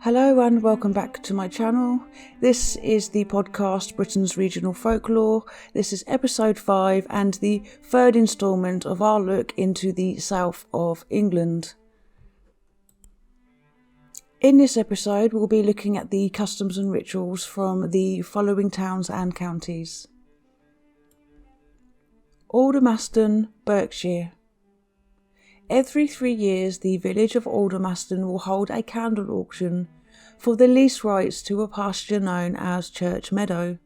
Hello and welcome back to my channel. This is the podcast Britain's Regional Folklore. This is episode 5 and the third instalment of our look into the south of England. In this episode we'll be looking at the customs and rituals from the following towns and counties. Aldermaston, Berkshire. Every 3 years the village of Aldermaston will hold a candle auction for the lease rights to a pasture known as Church Meadow.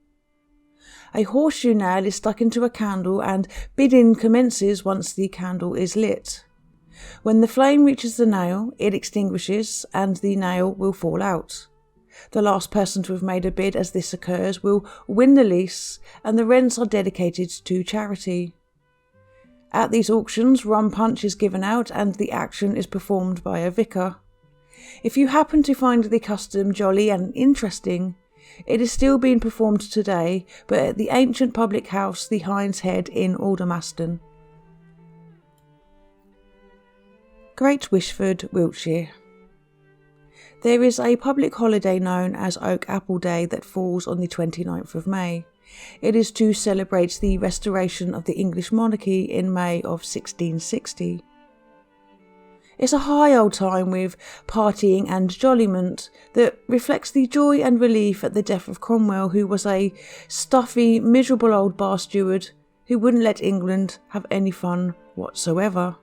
A horseshoe nail is stuck into a candle and bidding commences once the candle is lit. When the flame reaches the nail, it extinguishes and the nail will fall out. The last person to have made a bid as this occurs will win the lease, and the rents are dedicated to charity. At these auctions, rum punch is given out and the action is performed by a vicar. If you happen to find the custom jolly and interesting, it is still being performed today, but at the ancient public house, the Hind's Head in Aldermaston. Great Wishford, Wiltshire. There is a public holiday known as Oak Apple Day that falls on the 29th of May. It is to celebrate the restoration of the English monarchy in May of 1660. It's a high old time with partying and jolliment that reflects the joy and relief at the death of Cromwell, who was a stuffy, miserable old bar steward who wouldn't let England have any fun whatsoever.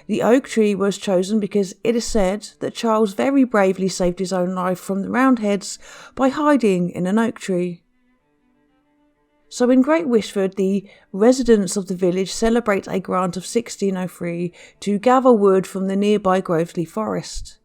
The oak tree was chosen because it is said that Charles very bravely saved his own life from the Roundheads by hiding in an oak tree. So in Great Wishford, the residents of the village celebrate a grant of 1603 to gather wood from the nearby Groveley Forest.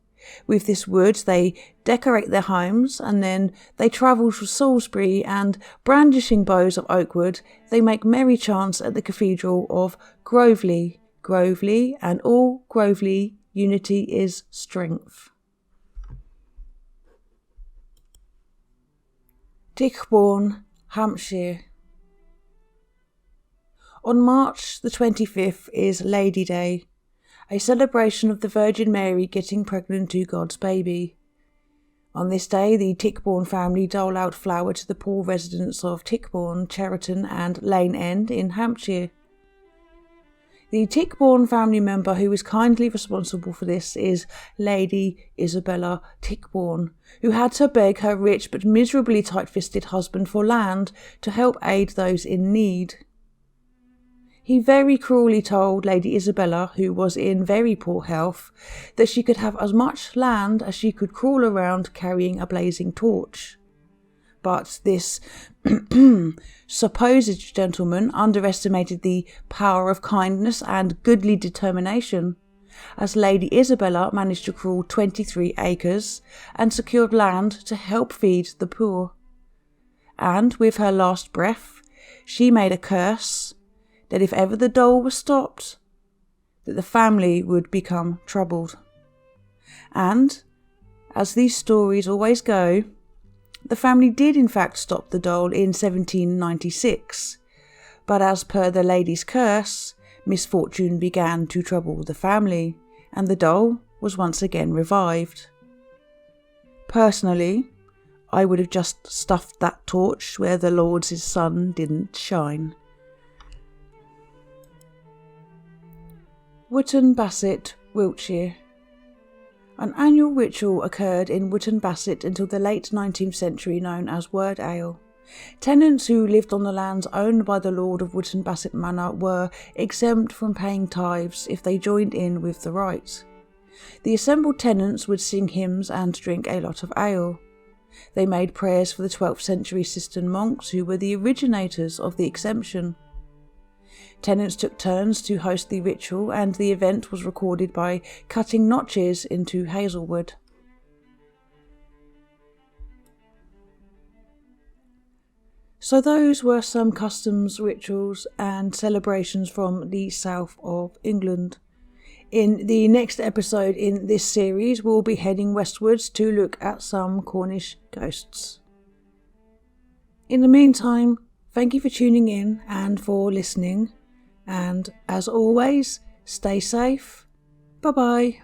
With this wood they decorate their homes and then they travel to Salisbury and, brandishing bows of oak wood, they make merry chants at the cathedral of Groveley. Groveley and all Groveley, unity is strength. Tichborne, Hampshire. On March the 25th is Lady Day, a celebration of the Virgin Mary getting pregnant to God's baby. On this day, the Tichborne family dole out flour to the poor residents of Tichborne, Cheriton and Lane End in Hampshire. The Tichborne family member who is kindly responsible for this is Lady Isabella Tichborne, who had to beg her rich but miserably tight-fisted husband for land to help aid those in need. He very cruelly told Lady Isabella, who was in very poor health, that she could have as much land as she could crawl around carrying a blazing torch. But this supposed gentleman underestimated the power of kindness and goodly determination, as Lady Isabella managed to crawl 23 acres and secured land to help feed the poor. And with her last breath, she made a curse that if ever the dole was stopped, that the family would become troubled. And, as these stories always go, the family did in fact stop the dole in 1796, but as per the lady's curse, misfortune began to trouble the family, and the dole was once again revived. Personally, I would have just stuffed that torch where the Lord's sun didn't shine. Wootton Bassett, Wiltshire. An annual ritual occurred in Wootton Bassett until the late 19th century known as Word Ale. Tenants who lived on the lands owned by the Lord of Wootton Bassett Manor were exempt from paying tithes if they joined in with the rite. The assembled tenants would sing hymns and drink a lot of ale. They made prayers for the 12th century Cistercian monks who were the originators of the exemption. Tenants took turns to host the ritual and the event was recorded by cutting notches into hazelwood. So those were some customs, rituals and celebrations from the south of England. In the next episode in this series we'll be heading westwards to look at some Cornish ghosts. In the meantime, thank you for tuning in and for listening. And as always, stay safe. Bye bye.